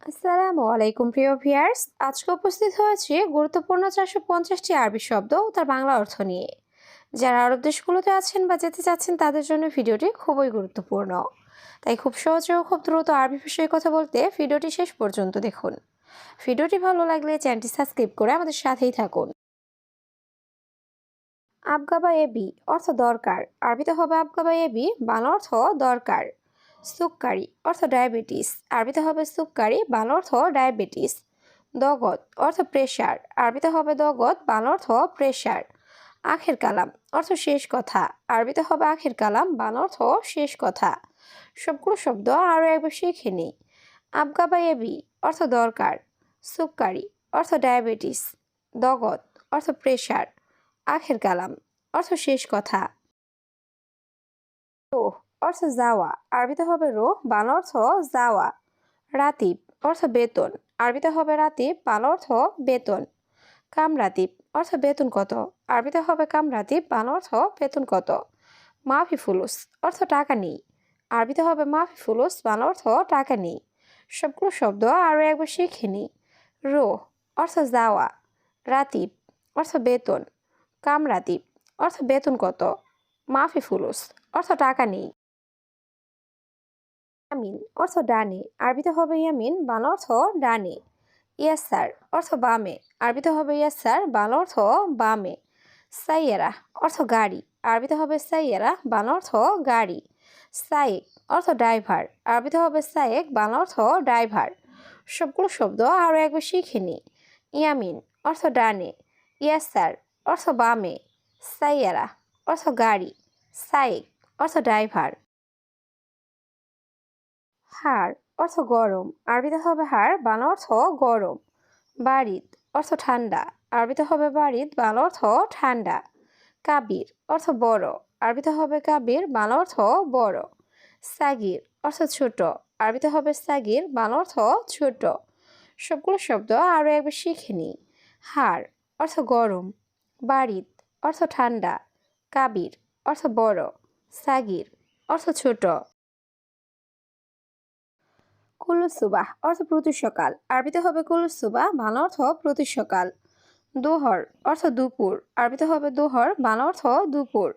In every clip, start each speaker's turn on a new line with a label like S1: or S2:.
S1: আসসালামু আলাইকুম প্রিয় ভিউয়ার্স, আজকে উপস্থিত হয়েছে গুরুত্বপূর্ণ 450টি আরবি শব্দ ও তার বাংলা অর্থ নিয়ে। যারা আরব দেশগুলোতে আছেন বা যেতে চাচ্ছেন তাদের জন্য ভিডিওটি খুবই গুরুত্বপূর্ণ। তাই খুব সহজে ও খুব দ্রুত আরবি বিষয়ে কথা বলতে ভিডিওটি শেষ পর্যন্ত দেখুন। ভিডিওটি ভালো লাগলে চ্যানেলটি সাবস্ক্রাইব করে আমাদের সাথেই থাকুন। আবগাবা এবি অর্থ দরকার, আরবিতে হবে আবগাবা এবি, বাংলা অর্থ দরকার। সুক্কারি অর্থ ডায়াবেটিস, আরবিতে হবে সুক্কারি, বাংলা অর্থ ডায়াবেটিস। দগত অর্থ প্রেশার, আরবিতে হবে দগত, বাংলা অর্থ প্রেশার। আখের কালাম অর্থ শেষ কথা, আরবিতে হবে আখের কালাম, বাংলা অর্থ শেষ কথা। সবগুলো শব্দ আরও একবার শিখে নিই। আবগাবা এবি অর্থ দরকার, সুক্কারি অর্থ ডায়াবেটিস, দগত অর্থ প্রেশার, আখের কালাম অর্থ শেষ কথা। রোহ অর্থ যাওয়া, আরবিতে হবে রোহ, বাংলা অর্থ যাওয়া। রাতিব অর্থ বেতন, আরবিতে হবে রাতিব, বাংলা অর্থ বেতন। কামরাতিব অর্থ বেতন কত, আরবিতে হবে কামরাতিব, বাংলা অর্থ বেতন কত। মাফি ফুলুস অর্থ টাকা নেই, আরবিতে হবে মাফি ফুলুস, বাংলা অর্থ টাকা নেই। সবগুলো শব্দ আরও একবার শিখে নিই। রোহ অর্থ যাওয়া, রাতিব অর্থ বেতন, কামরাতিব অর্থ বেতন কত, মাফি ফুলুস অর্থ টাকা নেই। ইয়ামিন অর্থ ডানে, আরবিতে হবে ইয়ামিন, বাংলা অর্থ ডানে। ইয়াসার অর্থ বামে, আরবিতে হবে ইয়াসার, বাংলা অর্থ বামে। সাইয়েরা অর্থ গাড়ি, আরবিতে হবে সাইয়েরা, বাংলা অর্থ গাড়ি। সাইক অর্থ ড্রাইভার, আরবিতে হবে সাইক, বাংলা অর্থ ড্রাইভার। সবগুলো শব্দ আরও একবার শিখে নিই। ইয়ামিন অর্থ ডানে, ইয়াসার অর্থ বামে, সাইয়েরা অর্থ গাড়ি, সাইক অর্থ ড্রাইভার। হাড় অর্থ গরম, আরবিতে হবে হাড়, বাংলা অর্থ গরম। বারিদ অর্থ ঠান্ডা, আরবিতে হবে বারিদ, বাংলা অর্থ ঠান্ডা। কাবির অর্থ বড়, আরবিতে হবে কাবির, বাংলা অর্থ বড়। সাগির অর্থ ছোট, আরবিতে হবে সাগির, বাংলা অর্থ ছোট। সবগুলো শব্দ আরও একবার শিখে নিই। হাড় অর্থ গরম, বারিদ অর্থ ঠান্ডা, কাবির অর্থ বড়, সাগির অর্থ ছোট। কুলুসুবাহ অর্থ প্রতি সকাল, আরবিতে হবে কুলুসুবাহ, বাংলা অর্থ প্রতি সকাল। দোহর অর্থ দুপুর, আরবিতে হবে দোহর, বাংলা অর্থ দুপুর।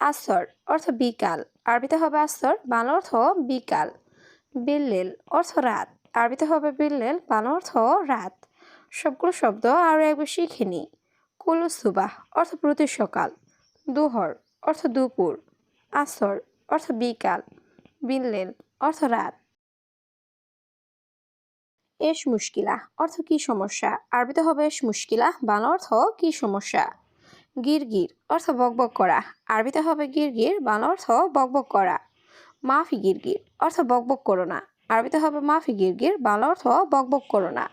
S1: আসর অর্থ বিকাল, আরবিতে হবে আসর, বাংলা অর্থ বিকাল। বিল্লেল অর্থ রাত, আরবিতে হবে বিল্লেল, বাংলা অর্থ রাত। সবগুলো শব্দ আরও একবার শিখে নিই। কুলুসুবাহ অর্থ প্রতি সকাল, দোহর অর্থ দুপুর, আসর অর্থ বিকাল, বিল্লেল অর্থ রাত। এশ মুশকিলা অর্থ কি সমস্যা, আরবিতে হবে এশ মুশকিলা, বাংলা অর্থ কি সমস্যা। গিরগির অর্থ বকবক করা, আরবিতে হবে গিরগির, বাংলা অর্থ বকবক করা। মাফি গিরগির অর্থ বকবক করো না, আরবিতে হবে মাফি গিরগির, বাংলা অর্থ বকবক করো না।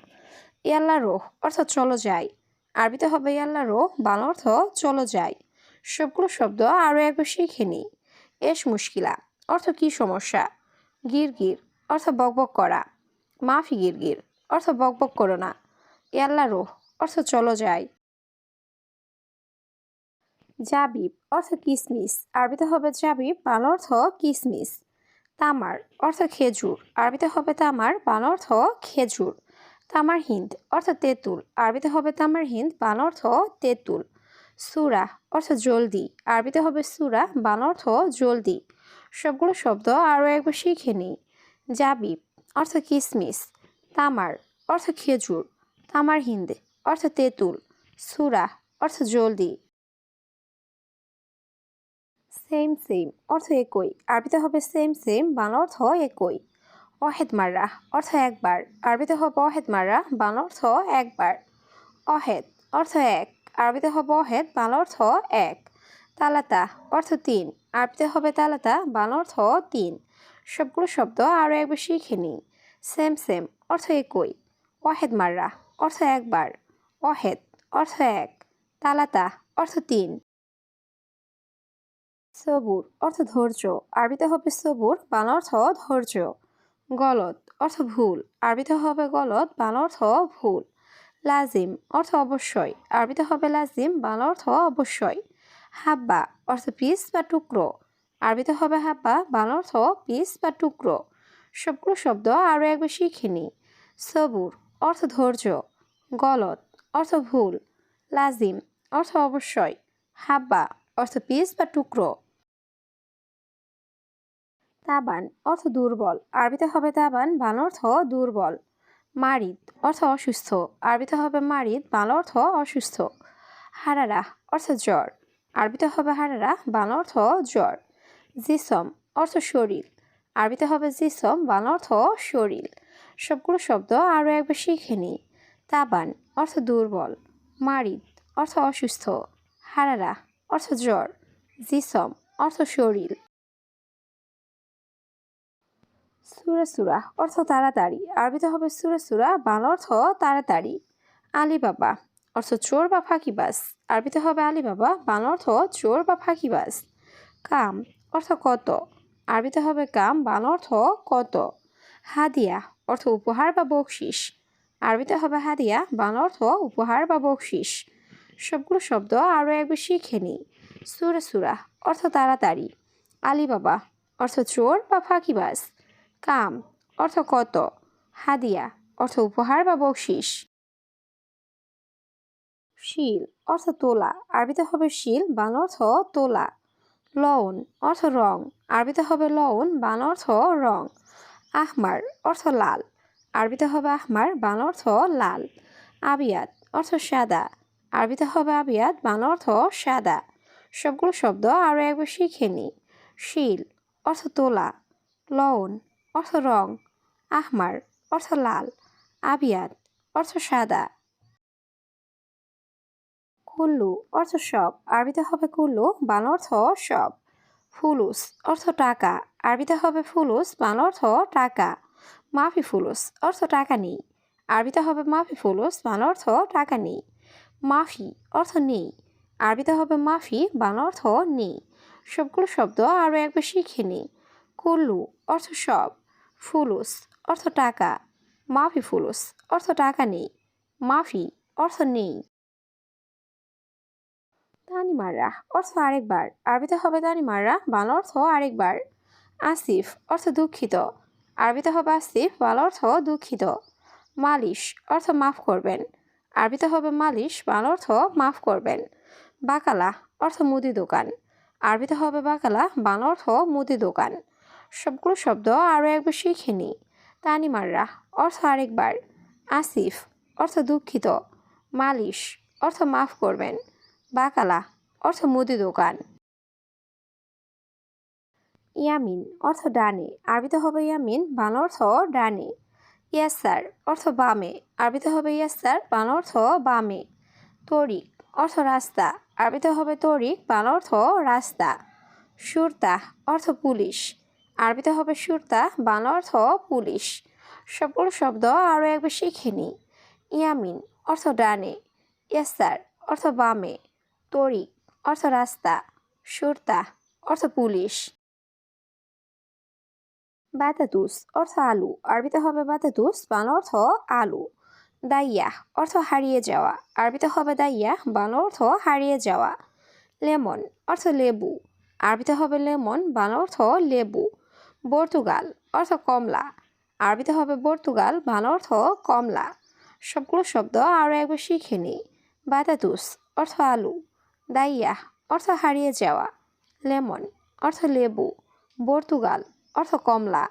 S1: ইয়াল্লা রোহ অর্থ চলো যাই, আরবিতে হবে ইয়াল্লা রোহ, বাংলা অর্থ চলো যাই। সবগুলো শব্দ আরও একবার শিখে নিই। এশ মুশকিলা অর্থ কি সমস্যা, গিরগির অর্থ বকবক করা, মাফি গিরগির অর্থ বকবক করো না, ইয়াল্লা রোহ অর্থ চলো যাই। জাবিব অর্থ কিসমিস, আরবিতে হবে জাবিব, বাংলা অর্থ কিসমিস। তামার অর্থ খেজুর, আরবিতে হবে তামার, বাংলা অর্থ খেজুর। তামার হিন্দ অর্থ তেঁতুল, আরবিতে হবে তামার হিন্দ, বাংলা অর্থ তেঁতুল। সুরা অর্থ জলদি, আরবিতে হবে সুরা, বাংলা অর্থ জলদি। সবগুলো শব্দ আরও একবার শিখে নিই। জাবিব অর্থ কিসমিস, তামার অর্থ খেজুর, তামার হিন্দ অর্থ তেঁতুল, সুরা অর্থ জলদি। সেম সেম অর্থ একই, আরবিতে হবে সেম সেম, বাংলা অর্থ একই। অহেদ মাররা অর্থ একবার, আরবিতে হবে অহেদ মাররা, বাংলা অর্থ একবার। অহেদ অর্থ এক, আরবিতে হবে অহেদ, বাংলা অর্থ এক। তালাতা অর্থ তিন, আরবিতে হবে তালাতা, বাংলা অর্থ তিন। সবগুলো শব্দ আরও একবার শিখে নিই। সেম সেম অর্থ একই, অহেদ মাররা অর্থ একবার, অহেদ অর্থ এক, তালাতা অর্থ তিন। সবুর অর্থ ধৈর্য, আরবিতে হবে সবুর, বাংলা অর্থ ধৈর্য। গলত অর্থ ভুল, আরবিতে হবে গলত, বাংলা অর্থ ভুল। লাজিম অর্থ অবশ্যই, আরবিতে হবে লাজিম, বাংলা অর্থ অবশ্যই। হাব্বা অর্থ পিস বা টুকরো, আরবিতে হবে হাব্বা, বাংলা অর্থ পিস বা টুকরো। সবগুলো শব্দ আরও একবার শিখে নিই। সবুর অর্থ ধৈর্য, গলত অর্থ ভুল, লাজিম অর্থ অবশ্যই, হাব্বা অর্থ পিস বা টুকরো। তাবান অর্থ দুর্বল, আরবিতে হবে তাবান, বাংলা অর্থ দুর্বল। মারিদ অর্থ অসুস্থ, আরবিতে হবে মারিদ, বাংলা অর্থ অসুস্থ। হারারা অর্থ জ্বর, আরবিতে হবে হারারা, বাংলা অর্থ জ্বর। জিসম অর্থ শরীর, আরবিতে হবে জিসম, বাংলা অর্থ শরীর। সবগুলো শব্দ আরও একবার শিখে নিই। তাবান অর্থ দুর্বল, মারিদ অর্থ অসুস্থ, হারারা অর্থ জ্বর, জিসম অর্থ শরীর। সুরা সুরা অর্থ তাড়াতাড়ি, আরবিতে হবে সুরা সুরা, বাংলা অর্থ তাড়াতাড়ি। আলিবাবা অর্থ চোর বা ফাঁকিবাজ, আরবিতে হবে আলিবাবা, বাংলা অর্থ চোর বা ফাঁকিবাজ। কাম অর্থ কত, আরবিতে হবে কাম, বাংলা অর্থ কত। হাদিয়া অর্থ উপহার বা বকশিস, আরবিতে হবে হাদিয়া, বাংলা অর্থ উপহার বা বকশিস। সবগুলো শব্দ আরও একবার শিখে নিই। সুরা সুরা অর্থ তাড়াতাড়ি, আলিবাবা অর্থ চোর বা ফাঁকিবাজ, কাম অর্থ কত, হাদিয়া অর্থ উপহার বা বকশিস। শিল অর্থ তোলা, আরবিতে হবে শিল, বাংলা অর্থ তোলা। লউন অর্থ রং, আরবিতে হবে লউন, বাংলা অর্থ রং। আহমার অর্থ লাল, আরবিতে হবে আহমার, বাংলা অর্থ লাল। আবিয়াত অর্থ সাদা, আরবিতে হবে আবিয়াত, বাংলা অর্থ সাদা। সবগুলো শব্দ আরও একবার শিখে নিই। শিল অর্থ তোলা, লউন অর্থ রং, আহমার অর্থ লাল, আবিয়াত অর্থ সাদা। কুল্লু অর্থ সব, আরবিতে হবে কুল্লু, বাংলা অর্থ সব। ফুলুস অর্থ টাকা, আরবিতে হবে ফুলুস, বাংলা অর্থ টাকা। মাফি ফুলুস অর্থ টাকা নেই, আরবিতে হবে মাফি ফুলুস, বাংলা অর্থ টাকা নেই। মাফি অর্থ নেই, আরবিতে হবে মাফি, বাংলা অর্থ নেই। সবগুলো শব্দ আরও একবার শিখে নিই। কুল্লু অর্থ সব, ফুলুস অর্থ টাকা, মাফি ফুলুস অর্থ টাকা নেই, মাফি অর্থ নেই। তানিমাররা অর্থ আরেকবার, আরবিতে হবে তানিমাররা, বাংলা অর্থ আরেকবার। আসিফ অর্থ দুঃখিত, আরবিতে হবে আসিফ, বাংলা অর্থ দুঃখিত। মালিশ অর্থ মাফ করবেন, আরবিতে হবে মালিশ, বাংলা অর্থ মাফ করবেন। বাকালা অর্থ মুদি দোকান, আরবিতে হবে বাকালা, বাংলা অর্থ মুদি দোকান। সবগুলো শব্দ আরও একবার শিখে নিই। তানিমাররা অর্থ আরেকবার, আসিফ অর্থ দুঃখিত, মালিশ অর্থ মাফ করবেন, বাকালা অর্থ মুদি দোকান। ইয়ামিন অর্থ ডানে, আরবিতে হবে ইয়ামিন, বাংলা অর্থ ডানে। ইয়াসার অর্থ বামে, আরবিতে হবে ইয়াসার, বাংলা অর্থ বামে। তরিক অর্থ রাস্তা, আরবিতে হবে তরিক, বাংলা অর্থ রাস্তা। সুরতা অর্থ পুলিশ, আরবিতে হবে সুরতা, বাংলা অর্থ পুলিশ। সবগুলো শব্দ আরও একবার শিখে নিই। ইয়ামিন অর্থ ডানে, ইয়াসার অর্থ বামে, তরিক অর্থ রাস্তা, সুরতা অর্থ পুলিশ। বাতাতুস অর্থ আলু, আরবিতে হবে বাতাতুস, বাংলা অর্থ আলু। দাইয়া অর্থ হারিয়ে যাওয়া, আরবিতে হবে দাইয়া, বাংলা অর্থ হারিয়ে যাওয়া। লেমন অর্থ লেবু, আরবিতে হবে লেমন, বাংলা অর্থ লেবু। পর্তুগাল অর্থ কমলা, আরবিতে হবে পর্তুগাল, বাংলা অর্থ কমলা। সবগুলো শব্দ আরও একবার শিখে নিই। বাতাতুস অর্থ আলু, দাইয়া অর্থ হারিয়ে যাওয়া, লেমন অর্থ লেবু, পর্তুগাল অর্থ কমলা।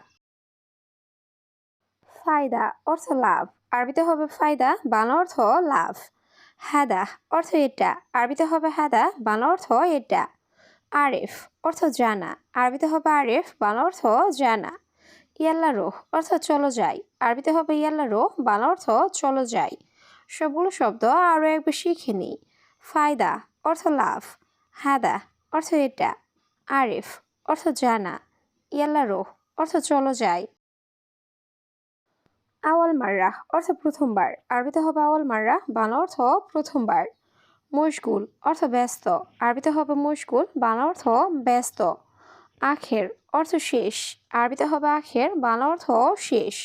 S1: ফায়দা অর্থ লাভ, আরবিতে হবে ফায়দা, বাংলা অর্থ লাভ। হাদা অর্থ এটা, আরবিতে হবে হাদা, বাংলা অর্থ এটা। আরেফ অর্থ জানা, আরবিতে হবে আরেফ, বাংলা অর্থ জানা। ইয়াল্লা রোহ অর্থ চলো যাই, আরবিতে হবে ইয়াল্লা রোহ, বাংলা অর্থ চলো যাই। সবগুলো শব্দ আরও একবার শিখে নিই। ফায়দা অর্থ লাভ, হাদা অর্থ এটা, আরেফ অর্থ জানা, ইয়াল্লা রোহ অর্থ চলো যাই। আওয়াল মাররা অর্থ প্রথমবার, আরবিতে হবে আওয়াল মাররা, বাংলা অর্থ প্রথমবার। মশগুল অর্থ ব্যস্ত, আরবিতে হবে মশগুল, বাংলা অর্থ ব্যস্ত। আখের অর্থ শেষ, আরবিতে হবে আখের, বাংলা অর্থ শেষ।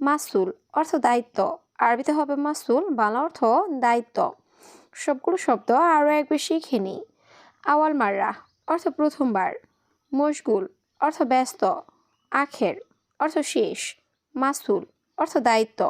S1: মাসুল অর্থ দায়িত্ব, আরবিতে হবে মাসুল, বাংলা অর্থ দায়িত্ব। সবগুলো শব্দ আরও একবার শিখে নিই। আওয়াল মাররা অর্থ প্রথমবার, মশগুল অর্থ ব্যস্ত, আখের অর্থ শেষ, মাসুল অর্থ দায়িত্ব।